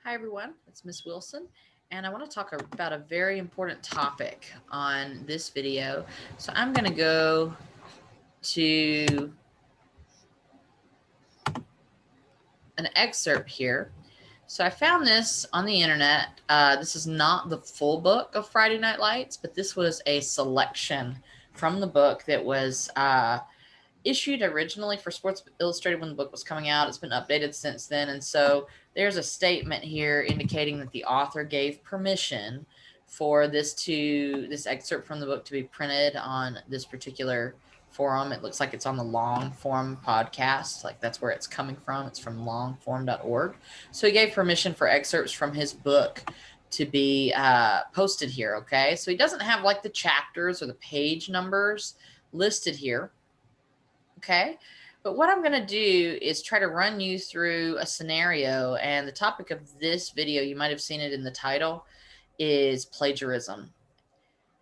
Hi everyone, it's Miss Wilson, and I want to talk about a very important topic on this video. So I'm going to go to an excerpt here. So I found this on the internet. This is not the full book of Friday Night Lights, but this was a selection from the book that was issued originally for Sports Illustrated when the book was coming out. It's been updated since then. And so there's a statement here indicating that the author gave permission for this excerpt from the book to be printed on this particular forum. It looks like it's on the Longform podcast. Like that's where it's coming from. It's from longform.org. So he gave permission for excerpts from his book to be posted here. Okay. So he doesn't have like the chapters or the page numbers listed here. Okay. But what I'm going to do is try to run you through a scenario. And the topic of this video, you might have seen it in the title, is plagiarism.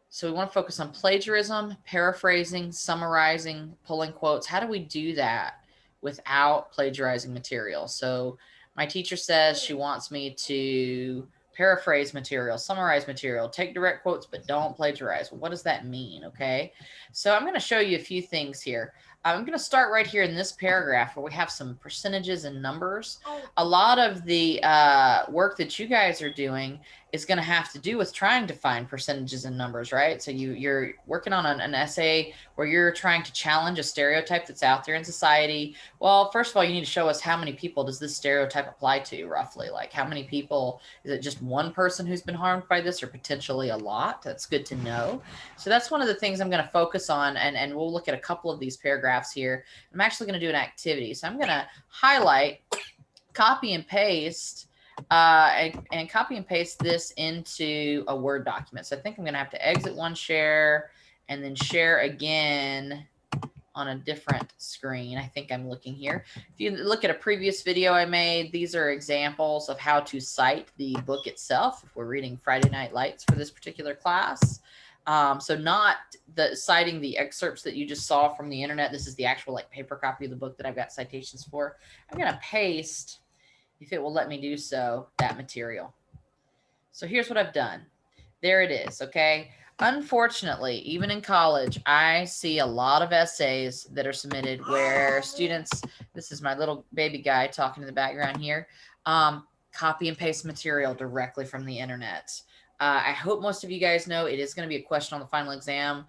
So we want to focus on plagiarism, paraphrasing, summarizing, pulling quotes. How do we do that without plagiarizing material? So my teacher says she wants me to paraphrase material, summarize material, take direct quotes, but don't plagiarize. Well, what does that mean? Okay. So I'm going to show you a few things here. I'm going to start right here in this paragraph where we have some percentages and numbers. A lot of the work that you guys are doing is going to have to do with trying to find percentages and numbers, right? So you're working on an essay where you're trying to challenge a stereotype that's out there in society. Well, first of all, you need to show us how many people does this stereotype apply to roughly? Like how many people, is it just one person who's been harmed by this or potentially a lot? That's good to know. So that's one of the things I'm going to focus on, and we'll look at a couple of these paragraphs here. I'm actually going to do an activity. So I'm going to highlight, copy and paste and copy and paste this into a Word document. So I think I'm going to have to exit one share and then share again on a different screen. I think I'm looking here. If you look at a previous video I made, these are examples of how to cite the book itself if we're reading Friday Night Lights for this particular class. So not citing the excerpts that you just saw from the internet. This is the actual like paper copy of the book that I've got citations for. I'm going to paste, if it will let me do so, that material. So here's what I've done. There it is, okay? Unfortunately, even in college, I see a lot of essays that are submitted where students, this is my little baby guy talking in the background here, copy and paste material directly from the internet. I hope most of you guys know it is going to be a question on the final exam.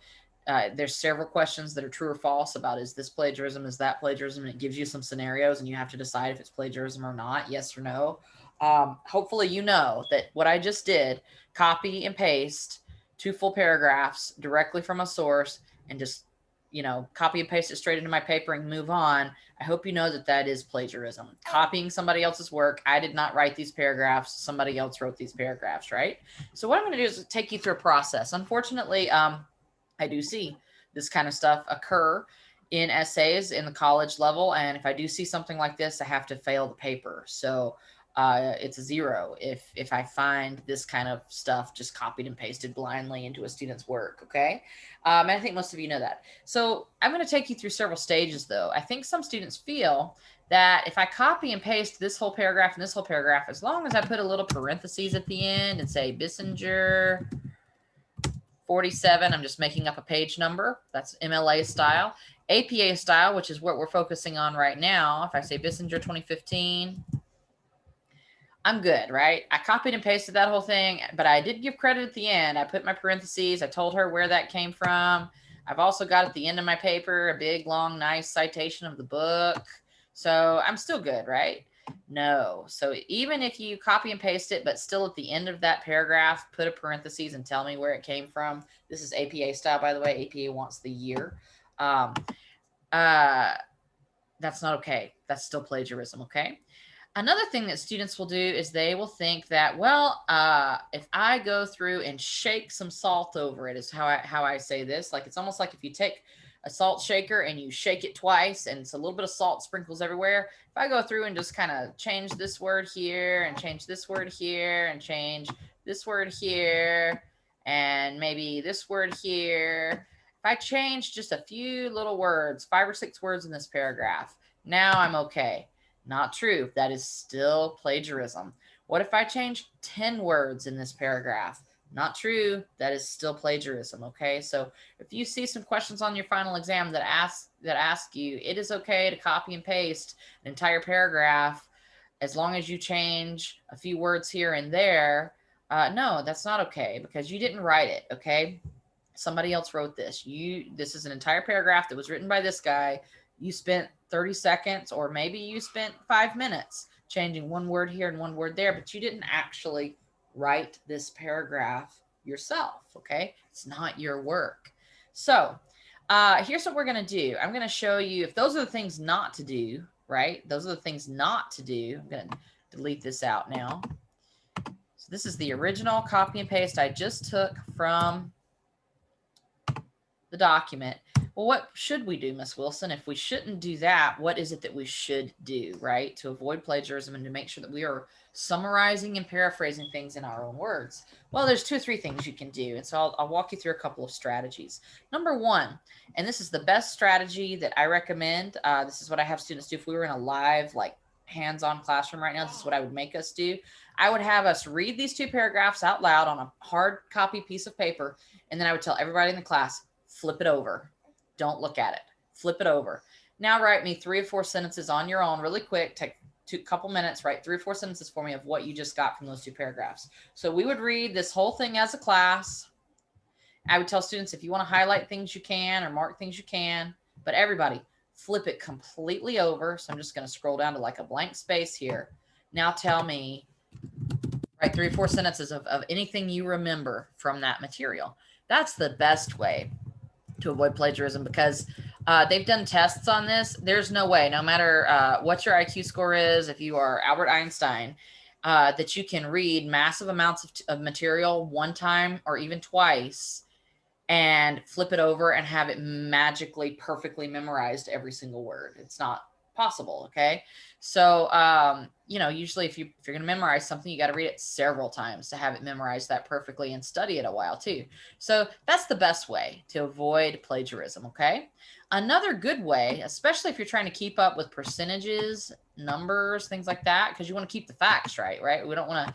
There's several questions that are true or false about is this plagiarism, is that plagiarism, and it gives you some scenarios and you have to decide if it's plagiarism or not, yes or no. Hopefully you know that what I just did, copy and paste 2 full paragraphs directly from a source and just, copy and paste it straight into my paper and move on. I hope you know that that is plagiarism. Copying somebody else's work. I did not write these paragraphs. Somebody else wrote these paragraphs, right? So what I'm going to do is take you through a process. Unfortunately, I do see this kind of stuff occur in essays in the college level. And if I do see something like this, I have to fail the paper. So it's a 0 if I find this kind of stuff just copied and pasted blindly into a student's work, okay? And I think most of you know that. So I'm going to take you through several stages, though. I think some students feel that if I copy and paste this whole paragraph and this whole paragraph, as long as I put a little parentheses at the end and say Bissinger 47, I'm just making up a page number. That's MLA style. APA style, which is what we're focusing on right now. If I say Bissinger 2015, I'm good, right? I copied and pasted that whole thing, but I did give credit at the end. I put my parentheses. I told her where that came from. I've also got at the end of my paper a big, long, nice citation of the book. So I'm still good, right? No. So even if you copy and paste it, but still at the end of that paragraph, put a parentheses and tell me where it came from. This is APA style, by the way. APA wants the year. That's not okay. That's still plagiarism, okay? Another thing that students will do is they will think that, well, if I go through and shake some salt over it, is how I say this. Like it's almost like if you take a salt shaker and you shake it twice and it's a little bit of salt sprinkles everywhere. If I go through and just kind of change this word here and change this word here and change this word here and maybe this word here, if I change just a few little words, 5 or 6 words in this paragraph, now I'm okay. Not true. That is still plagiarism. What if I change 10 words in this paragraph? Not true. That is still plagiarism, okay? So if you see some questions on your final exam that ask you, it is okay to copy and paste an entire paragraph as long as you change a few words here and there. No, that's not okay because you didn't write it, okay? Somebody else wrote this. This is an entire paragraph that was written by this guy. You spent 30 seconds or maybe you spent 5 minutes changing one word here and one word there, but you didn't actually write this paragraph yourself, okay? It's not your work. So here's what we're going to do. I'm going to show you, if those are the things not to do, right? Those are the things not to do. I'm going to delete this out now. So this is the original copy and paste I just took from the document. Well, what should we do, Miss Wilson? If we shouldn't do that, what is it that we should do, right? To avoid plagiarism and to make sure that we are summarizing and paraphrasing things in our own words. Well, there's 2 or 3 things you can do. And so I'll walk you through a couple of strategies. Number 1, and this is the best strategy that I recommend. This is what I have students do. If we were in a live, like hands-on classroom right now, this is what I would make us do. I would have us read these 2 paragraphs out loud on a hard copy piece of paper. And then I would tell everybody in the class, flip it over. Don't look at it. Flip it over. Now write me 3 or 4 sentences on your own really quick. Take a couple minutes. Write 3 or 4 sentences for me of what you just got from those 2 paragraphs. So we would read this whole thing as a class. I would tell students, if you want to highlight things you can or mark things you can. But everybody, flip it completely over. So I'm just going to scroll down to like a blank space here. Now tell me, write 3 or 4 sentences of anything you remember from that material. That's the best way to avoid plagiarism because they've done tests on this. There's no way, no matter what your IQ score is, if you are Albert Einstein, that you can read massive amounts of material one time or even twice and flip it over and have it magically perfectly memorized every single word. It's not possible, okay? So, you know, usually if you're going to memorize something, you got to read it several times to have it memorized that perfectly and study it a while too. So that's the best way to avoid plagiarism, okay? Another good way, especially if you're trying to keep up with percentages, numbers, things like that, because you want to keep the facts right? We don't want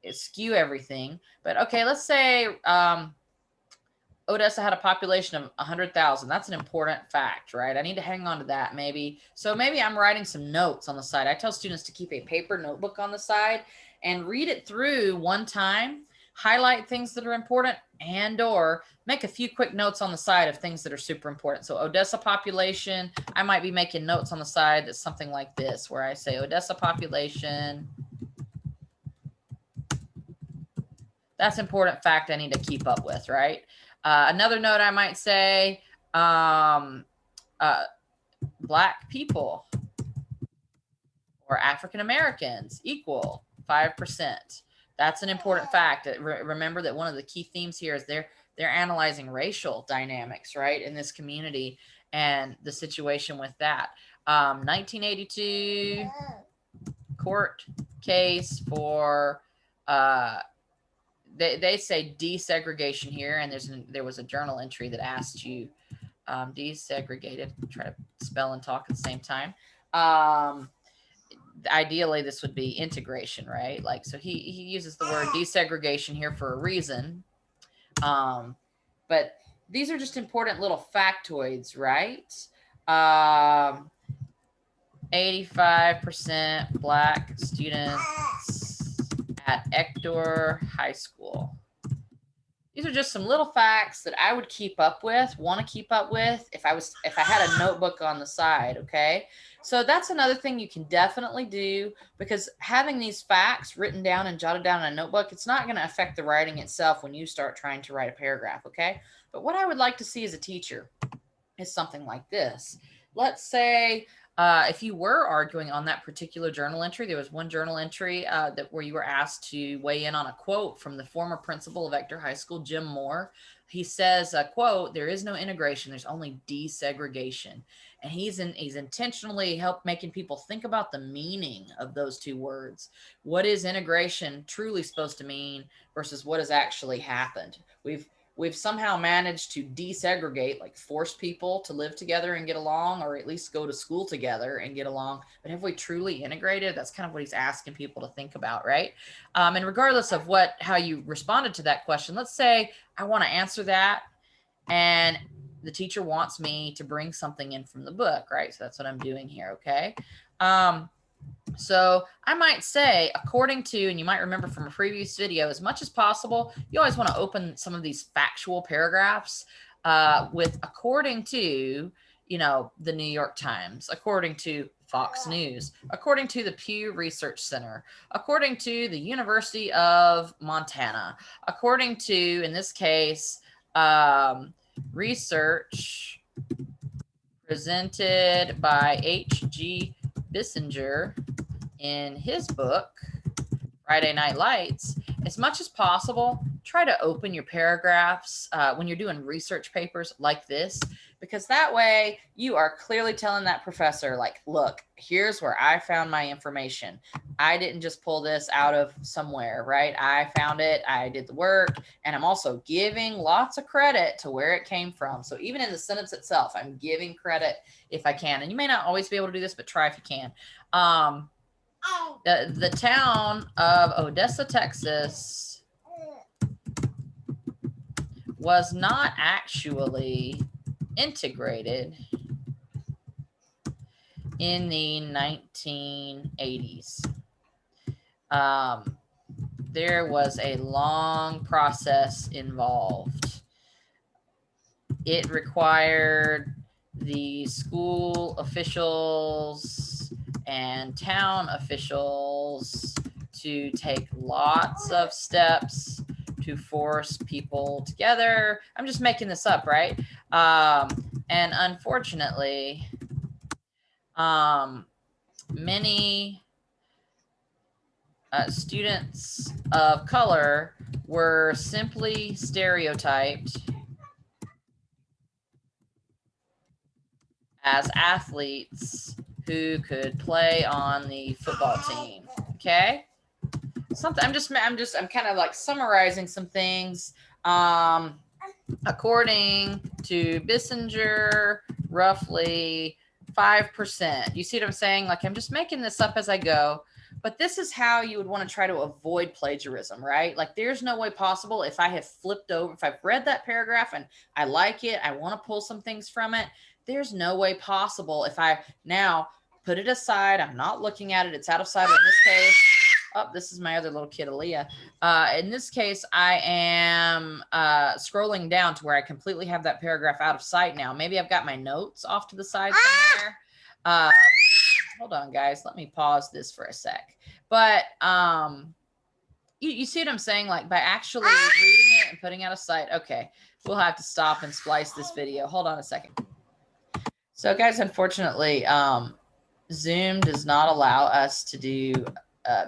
to skew everything. But okay, let's say Odessa had a population of 100,000. That's an important fact, right? I need to hang on to that maybe. So maybe I'm writing some notes on the side. I tell students to keep a paper notebook on the side and read it through one time, highlight things that are important, and or make a few quick notes on the side of things that are super important. So Odessa population, I might be making notes on the side that's something like this, where I say Odessa population. That's an important fact I need to keep up with, right? Another note I might say, Black people or African Americans equal 5%. That's an important fact. Remember that one of the key themes here is they're analyzing racial dynamics, right, in this community and the situation with that. 1982 court case for they say desegregation here, and there was a journal entry that asked you desegregated. Try to spell and talk at the same time. Ideally, this would be integration, right? Like, so he uses the word desegregation here for a reason. But these are just important little factoids, right? 85% Black students at Ector High School. These are just some little facts that I would keep up with, want to keep up with if I had a notebook on the side, okay? So that's another thing you can definitely do, because having these facts written down and jotted down in a notebook, it's not going to affect the writing itself when you start trying to write a paragraph, okay? But what I would like to see as a teacher is something like this. Let's say if you were arguing on that particular journal entry, there was one journal entry where you were asked to weigh in on a quote from the former principal of Ector High School, Jim Moore. He says, quote, "There is no integration, there's only desegregation." And he's intentionally making people think about the meaning of those two words. What is integration truly supposed to mean versus what has actually happened? we've somehow managed to desegregate, like force people to live together and get along, or at least go to school together and get along. But have we truly integrated? That's kind of what he's asking people to think about, right? And regardless of how you responded to that question, let's say I want to answer that, and the teacher wants me to bring something in from the book, right? So that's what I'm doing here, okay? So I might say, according to, and you might remember from a previous video, as much as possible, you always want to open some of these factual paragraphs with according to, the New York Times, according to Fox News, according to the Pew Research Center, according to the University of Montana, according to, in this case, research presented by H.G. Bissinger in his book, Friday Night Lights. As much as possible, try to open your paragraphs when you're doing research papers like this, because that way you are clearly telling that professor, like, look, here's where I found my information. I didn't just pull this out of somewhere, right? I found it, I did the work, and I'm also giving lots of credit to where it came from. So even in the sentence itself, I'm giving credit if I can. And you may not always be able to do this, but try if you can. The town of Odessa, Texas was not actually integrated in the 1980s. There was a long process involved. It required the school officials and town officials to take lots of steps to force people together. I'm just making this up, right? And unfortunately, many students of color were simply stereotyped as athletes who could play on the football team. Okay, I'm kind of like summarizing some things. According to Bissinger, roughly 5%. You see what I'm saying? Like, I'm just making this up as I go, but this is how you would want to try to avoid plagiarism, right? Like, there's no way possible if I have flipped over, if I've read that paragraph and I like it, I want to pull some things from it, there's no way possible if I now put it aside, I'm not looking at it, it's out of sight. In this case, oh, this is my other little kid, Aaliyah. In this case, I am scrolling down to where I completely have that paragraph out of sight now. Maybe I've got my notes off to the side somewhere. Hold on, guys. Let me pause this for a sec. But you see what I'm saying? Like, by actually reading it and putting out of sight. Okay, we'll have to stop and splice this video. Hold on a second. So, guys, unfortunately, Zoom does not allow us to do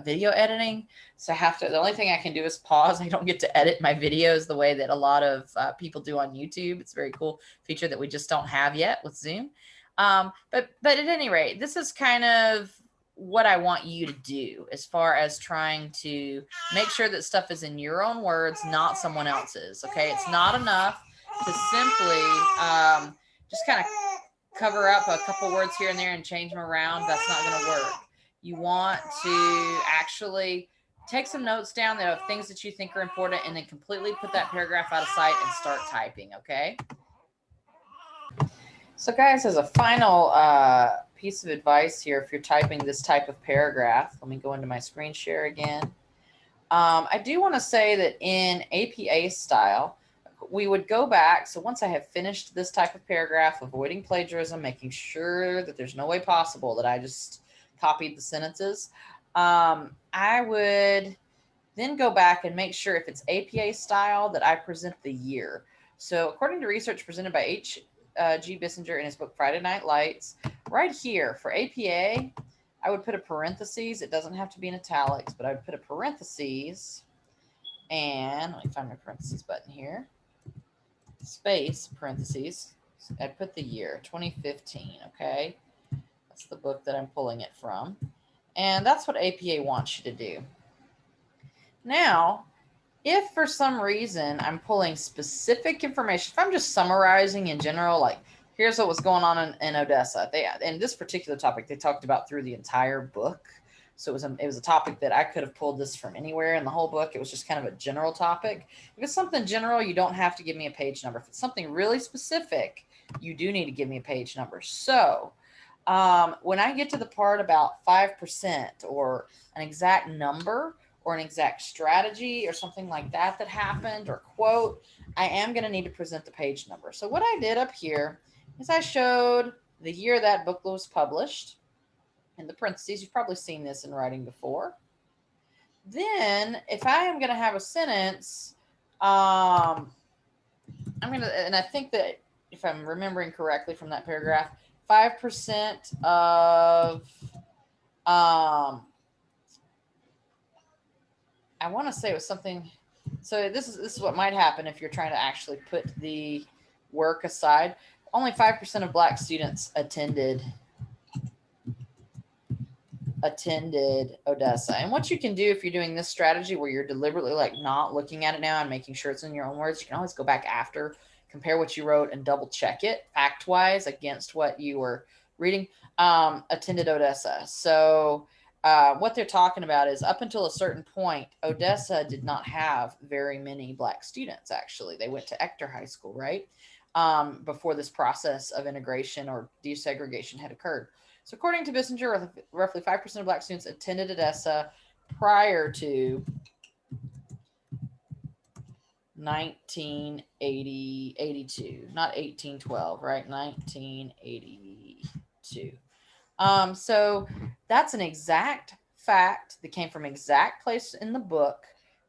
video editing. So the only thing I can do is pause. I don't get to edit my videos the way that a lot of people do on YouTube. It's a very cool feature that we just don't have yet with Zoom. But at any rate, this is kind of what I want you to do as far as trying to make sure that stuff is in your own words, not someone else's. Okay, it's not enough to simply just kind of cover up a couple words here and there and change them around. That's not going to work. You want to actually take some notes down that of things that you think are important, and then completely put that paragraph out of sight and start typing, okay? So, guys, as a final piece of advice here, if you're typing this type of paragraph, let me go into my screen share again. I do want to say that in APA style, we would go back. So once I have finished this type of paragraph, avoiding plagiarism, making sure that there's no way possible that I just copied the sentences, I would then go back and make sure if it's APA style that I present the year. So according to research presented by H.G. Bissinger in his book, Friday Night Lights, right here for APA, I would put a parentheses. It doesn't have to be in italics, but I would put a parentheses, and let me find my parentheses button here. Space, parentheses, I'd put the year, 2015, okay? That's the book that I'm pulling it from. And that's what APA wants you to do. Now, If for some reason I'm pulling specific information, if I'm just summarizing in general, like here's what was going on in Odessa. In this particular topic, they talked about through the entire book. So it was a topic that I could have pulled this from anywhere in the whole book. It was just kind of a general topic. If it's something general, you don't have to give me a page number. If it's something really specific, you do need to give me a page number. So when I get to the part about 5% or an exact number or an exact strategy or something like that that happened or quote, I am going to need to present the page number. So what I did up here is I showed the year that book was published in the parentheses. You've probably seen this in writing before. Then if I am going to have a sentence, I'm going to, and I think that if I'm remembering correctly from that paragraph, 5% of I want to say it was something. So this is what might happen if you're trying to actually put the work aside. Only 5% of Black students attended Odessa. And what you can do if you're doing this strategy where you're deliberately like not looking at it now and making sure it's in your own words, you can always go back after, compare what you wrote and double check it fact wise against what you were reading. Attended Odessa. So what they're talking about is up until a certain point, Odessa did not have very many Black students, actually. They went to Ector High School, right? Before this process of integration or desegregation had occurred. So, according to Bissinger, roughly 5% of Black students attended Odessa prior to 1982, not 1812, right? 1982. So that's an exact fact that came from exact place in the book.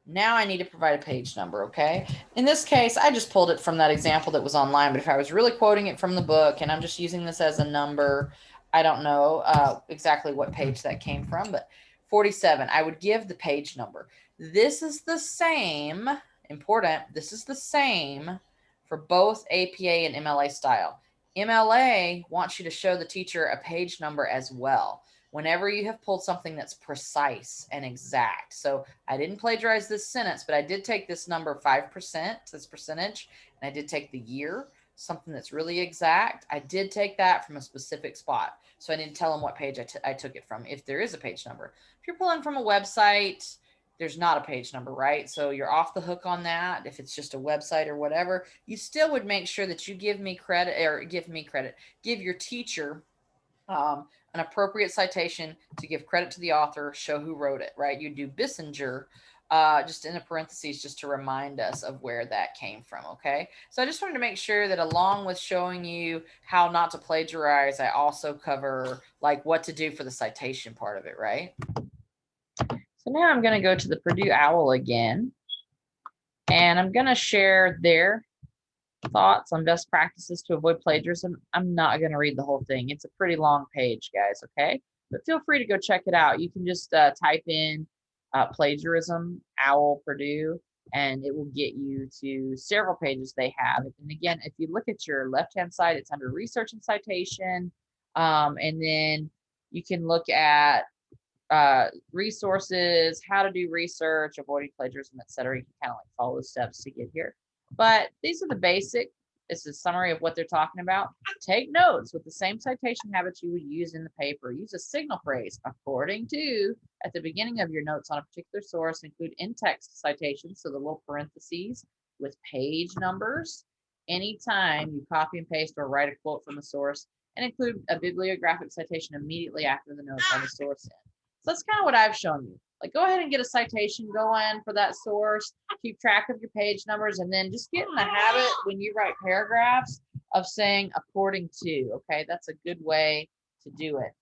Now I need to provide a page number, okay? In this case, I just pulled it from that example that was online, but if I was really quoting it from the book and I'm just using this as a number, I don't know exactly what page that came from, but 47, I would give the page number. This is the same, important, this is the same for both APA and MLA style. MLA wants you to show the teacher a page number as well whenever you have pulled something that's precise and exact. So I didn't plagiarize this sentence, but I did take this number 5%, this percentage, and I did take the year, something that's really exact. I did take that from a specific spot. So I didn't tell them what page I took it from, if there is a page number. If you're pulling from a website, there's not a page number, right? So you're off the hook on that. If it's just a website or whatever, you still would make sure that you give your teacher an appropriate citation to give credit to the author, show who wrote it, right? You do Bissinger just in the parentheses just to remind us of where that came from, okay? So I just wanted to make sure that along with showing you how not to plagiarize, I also cover like what to do for the citation part of it, right? So now I'm going to go to the Purdue OWL again, and I'm going to share their thoughts on best practices to avoid plagiarism. I'm not going to read the whole thing. It's a pretty long page, guys, okay? But feel free to go check it out. You can just type in plagiarism, OWL, Purdue, and it will get you to several pages they have. And again, if you look at your left-hand side, it's under research and citation. And then you can look at resources, how to do research, avoiding plagiarism, etc. You can kind of like follow the steps to get here. But these are the basic. This is a summary of what they're talking about. Take notes with the same citation habits you would use in the paper. Use a signal phrase according to at the beginning of your notes on a particular source. Include in-text citations, so the little parentheses with page numbers. Anytime you copy and paste or write a quote from a source, and include a bibliographic citation immediately after the notes on the source end. So that's kind of what I've shown you. Like, go ahead and get a citation going for that source, keep track of your page numbers, and then just get in the habit when you write paragraphs of saying according to, okay? That's a good way to do it.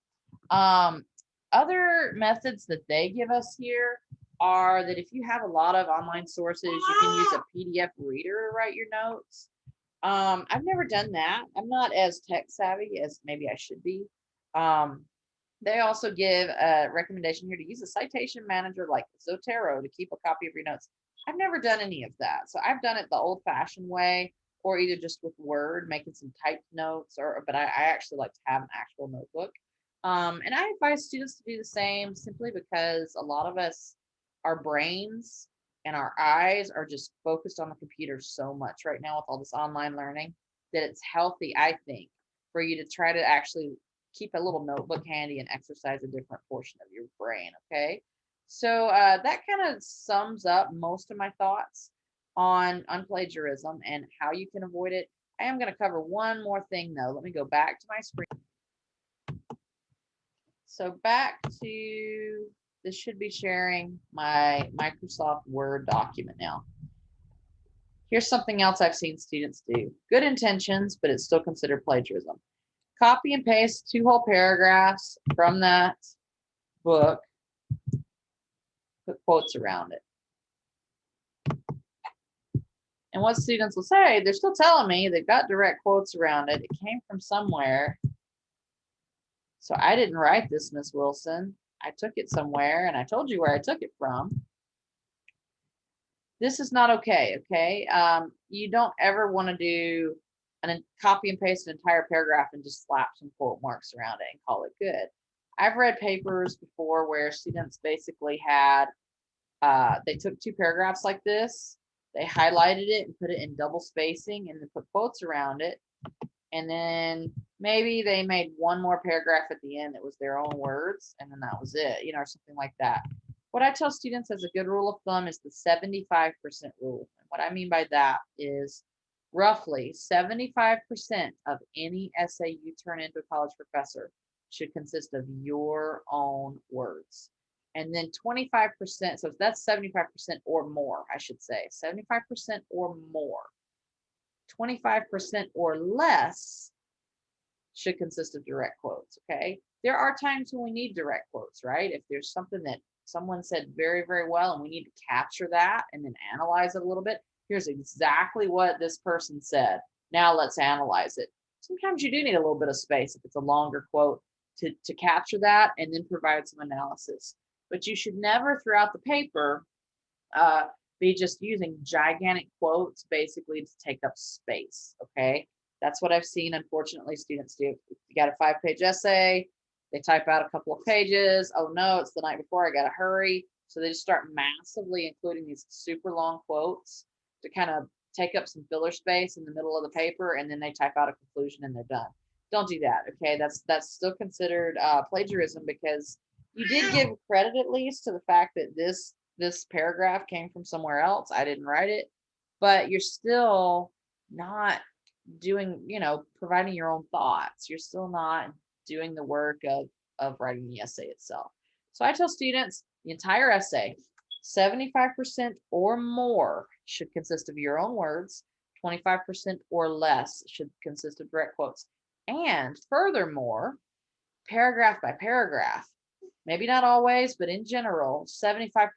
Other methods that they give us here are that if you have a lot of online sources, you can use a PDF reader to write your notes. I've never done that. I'm not as tech savvy as maybe I should be. They also give a recommendation here to use a citation manager like Zotero to keep a copy of your notes. I've never done any of that. So I've done it the old fashioned way, or either just with Word, making some typed notes, but I actually like to have an actual notebook. And I advise students to do the same simply because a lot of us, our brains and our eyes are just focused on the computer so much right now with all this online learning that it's healthy, I think, for you to try to actually keep a little notebook handy and exercise a different portion of your brain. Okay. So that kind of sums up most of my thoughts on plagiarism and how you can avoid it. I am going to cover one more thing though. Let me go back to my screen. So back to, this should be sharing my Microsoft Word document now. Here's something else I've seen students do. Good intentions, but it's still considered plagiarism. Copy and paste 2 whole paragraphs from that book, put quotes around it. And what students will say, they're still telling me they've got direct quotes around it. It came from somewhere. So I didn't write this, Miss Wilson. I took it somewhere and I told you where I took it from. This is not okay, okay? You don't ever want to do copy and paste an entire paragraph and just slap some quote marks around it and call it good. I've read papers before where students basically had, they took 2 paragraphs like this, they highlighted it and put it in double spacing and then put quotes around it. And then maybe they made 1 more paragraph at the end that was their own words, and then that was it, you know, or something like that. What I tell students as a good rule of thumb is the 75% rule. And what I mean by that is roughly 75% of any essay you turn into a college professor should consist of your own words. And then 25%, so that's 75% or more, I should say, 75% or more. 25% or less should consist of direct quotes, okay? There are times when we need direct quotes, right? If there's something that someone said very, very well and we need to capture that and then analyze it a little bit, here's exactly what this person said. Now let's analyze it. Sometimes you do need a little bit of space if it's a longer quote to capture that and then provide some analysis. But you should never throughout the paper be just using gigantic quotes basically to take up space, okay? That's what I've seen, unfortunately, students do. If you got a 5-page essay, they type out a couple of pages. Oh no, it's the night before, I gotta hurry. So they just start massively including these super long quotes to kind of take up some filler space in the middle of the paper, and then they type out a conclusion and they're done. Don't do that, okay? That's still considered plagiarism because you did give credit at least to the fact that this paragraph came from somewhere else. I didn't write it, but you're still not doing, you know, providing your own thoughts. You're still not doing the work of writing the essay itself. So I tell students the entire essay, 75% or more should consist of your own words, 25% or less should consist of direct quotes. And furthermore, paragraph by paragraph, maybe not always, but in general, 75%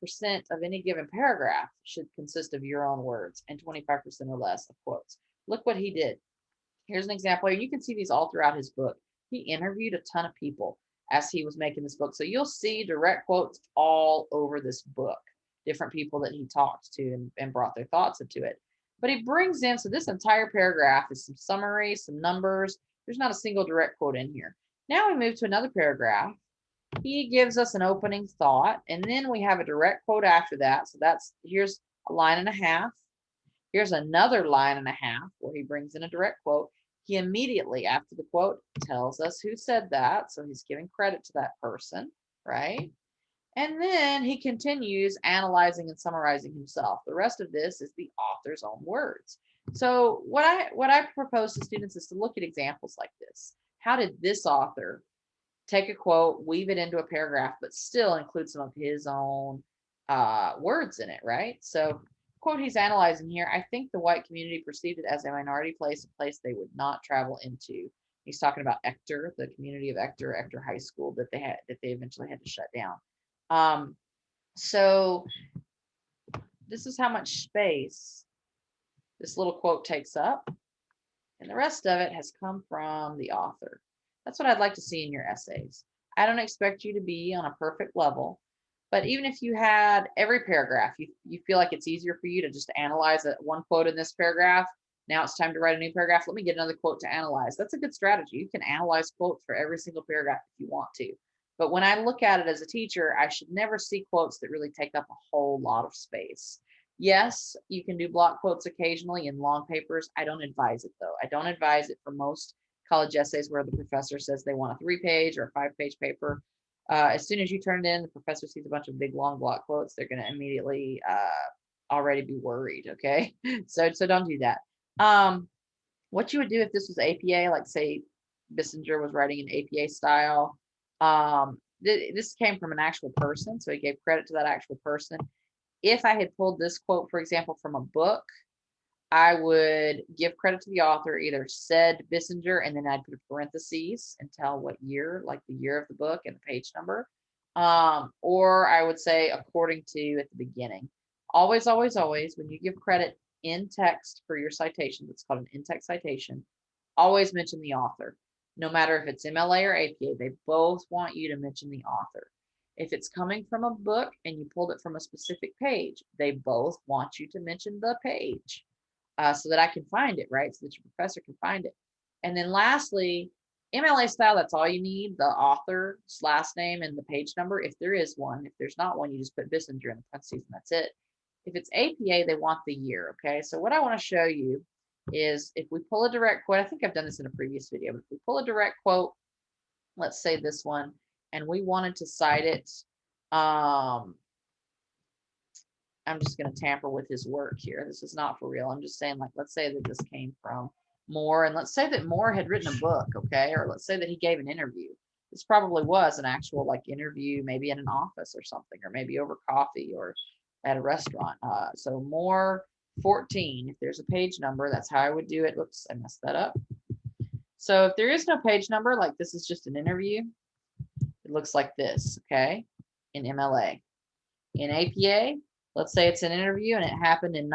of any given paragraph should consist of your own words and 25% or less of quotes. Look what he did. Here's an example. You can see these all throughout his book. He interviewed a ton of people as he was making this book. So you'll see direct quotes all over this book, different people that he talked to and brought their thoughts into it. But he brings in, so this entire paragraph is some summary, some numbers. There's not a single direct quote in here. Now we move to another paragraph. He gives us an opening thought, and then we have a direct quote after that. So here's a line and a half. Here's another line and a half where he brings in a direct quote. He immediately, after the quote, tells us who said that. So he's giving credit to that person, right? And then he continues analyzing and summarizing himself. The rest of this is the author's own words. So what I propose to students is to look at examples like this. How did this author take a quote, weave it into a paragraph, but still include some of his own words in it, right? So quote he's analyzing here, I think the white community perceived it as a minority place, a place they would not travel into. He's talking about Ector, the community of Ector High School that they eventually had to shut down. So this is how much space this little quote takes up, and the rest of it has come from the author. That's what I'd like to see in your essays. I don't expect you to be on a perfect level, but even if you had every paragraph, you feel like it's easier for you to just analyze one quote in this paragraph. Now it's time to write a new paragraph. Let me get another quote to analyze. That's a good strategy. You can analyze quotes for every single paragraph if you want to. But when I look at it as a teacher, I should never see quotes that really take up a whole lot of space. Yes, you can do block quotes occasionally in long papers. I don't advise it though. I don't advise it for most college essays where the professor says they want a 3-page or a 5-page paper. As soon as you turn it in, the professor sees a bunch of big long block quotes. They're going to immediately already be worried. Okay, so don't do that. What you would do if this was APA, like say Bissinger was writing in APA style. This came from an actual person, so he gave credit to that actual person. If I had pulled this quote, for example, from a book, I would give credit to the author, either said Bissinger, and then I'd put parentheses and tell what year, like the year of the book and the page number. Or I would say according to at the beginning. Always, always, always, when you give credit in text for your citation, it's called an in-text citation, always mention the author. No matter if it's MLA or APA, they both want you to mention the author. If it's coming from a book and you pulled it from a specific page, they both want you to mention the page so that I can find it, right? So that your professor can find it. And then lastly, MLA style, that's all you need, the author's last name and the page number, if there is one. If there's not one, you just put Bissinger in the parentheses and that's it. If it's APA, they want the year, okay? So what I want to show you is if we pull a direct quote, I think I've done this in a previous video, but if we pull a direct quote, let's say this one, and we wanted to cite it, I'm just going to tamper with his work here. This is not for real. I'm just saying, like, let's say that this came from Moore, and let's say that Moore had written a book, okay? Or let's say that he gave an interview. This probably was an actual, like, interview, maybe in an office or something, or maybe over coffee or at a restaurant. So Moore 14, if there's a page number, that's how I would do it. Whoops, I messed that up. So if there is no page number, like this is just an interview, it looks like this, okay, in MLA. In APA, let's say it's an interview and it happened in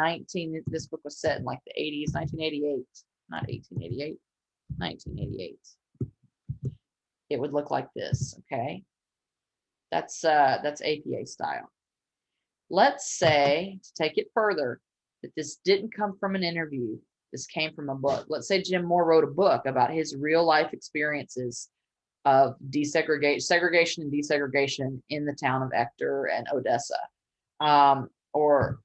this book was set in like the 80s, 1988, not 1888, 1988. It would look like this, okay? That's APA style. Let's say, to take it further, that this didn't come from an interview. This came from a book. Let's say Jim Moore wrote a book about his real life experiences of segregation and desegregation in the town of Ector and Odessa. Or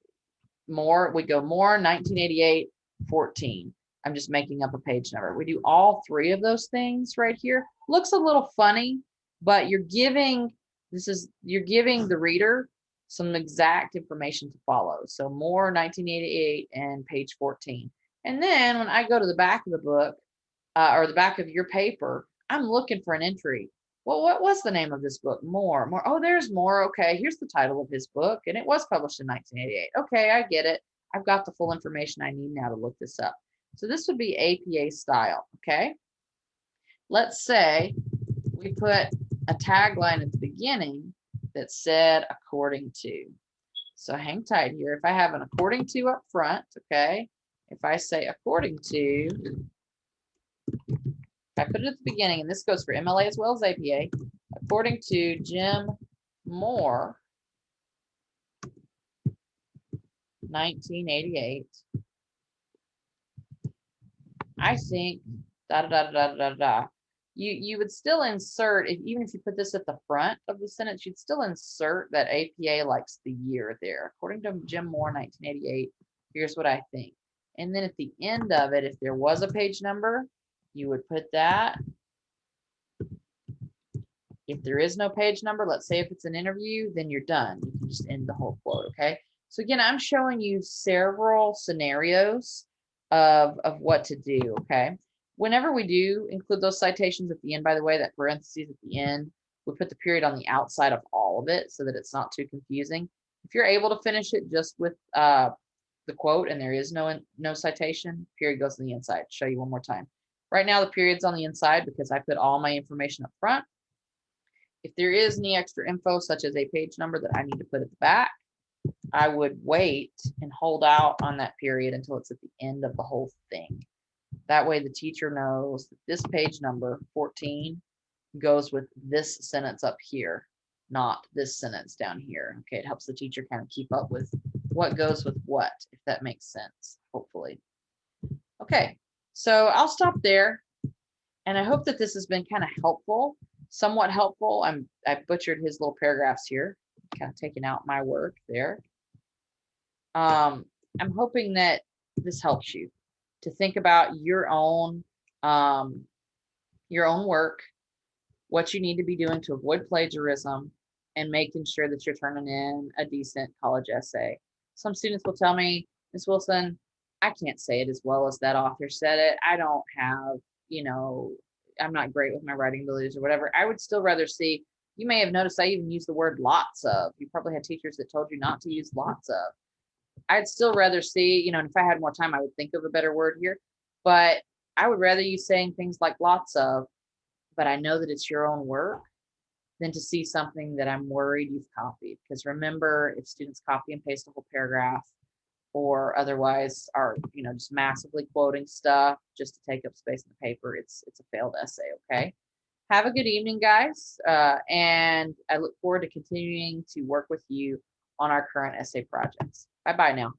Moore, we go Moore, 1988, 14. I'm just making up a page number. We do all three of those things right here. Looks a little funny, but you're giving the reader some exact information to follow. So Moore, 1988, and page 14. And then when I go to the back of the book or the back of your paper, I'm looking for an entry. Well, what was the name of this book? Moore. Oh, there's Moore. Okay, here's the title of his book, and it was published in 1988. Okay, I get it. I've got the full information I need now to look this up. So this would be APA style, okay? Let's say we put a tagline at the beginning that said according to. So hang tight here. If I have an according to up front, okay? If I say according to, I put it at the beginning, and this goes for MLA as well as APA. According to Jim Moore, 1988, I think da da da da da da. You would still insert, even if you put this at the front of the sentence, you'd still insert that APA likes the year there. According to Jim Moore, 1988, here's what I think. And then at the end of it, if there was a page number, you would put that. If there is no page number, let's say if it's an interview, then you're done. You can just end the whole quote, okay? So again, I'm showing you several scenarios of what to do, okay? Whenever we do include those citations at the end, by the way, that parentheses at the end, we put the period on the outside of all of it so that it's not too confusing. If you're able to finish it just with the quote and there is no citation, period goes on the inside. Show you one more time. Right now, the period's on the inside because I put all my information up front. If there is any extra info, such as a page number that I need to put at the back, I would wait and hold out on that period until it's at the end of the whole thing. That way the teacher knows that this page number 14 goes with this sentence up here, not this sentence down here. Okay, it helps the teacher kind of keep up with what goes with what, if that makes sense, hopefully. Okay, so I'll stop there, and I hope that this has been kind of helpful, somewhat helpful. I butchered his little paragraphs here, kind of taking out my work there. I'm hoping that this helps you to think about your own work, what you need to be doing to avoid plagiarism, and making sure that you're turning in a decent college essay. Some students will tell me, Miss Wilson, I can't say it as well as that author said it. I don't have, you know, I'm not great with my writing abilities or whatever. I would still rather see, you may have noticed I even use the word lots of. You probably had teachers that told you not to use lots of. I'd still rather see, and if I had more time, I would think of a better word here, but I would rather you saying things like lots of, but I know that it's your own work, than to see something that I'm worried you've copied. Because remember, if students copy and paste a whole paragraph or otherwise are, just massively quoting stuff just to take up space in the paper, it's a failed essay. Okay. Have a good evening, guys. And I look forward to continuing to work with you on our current essay projects. Bye bye now.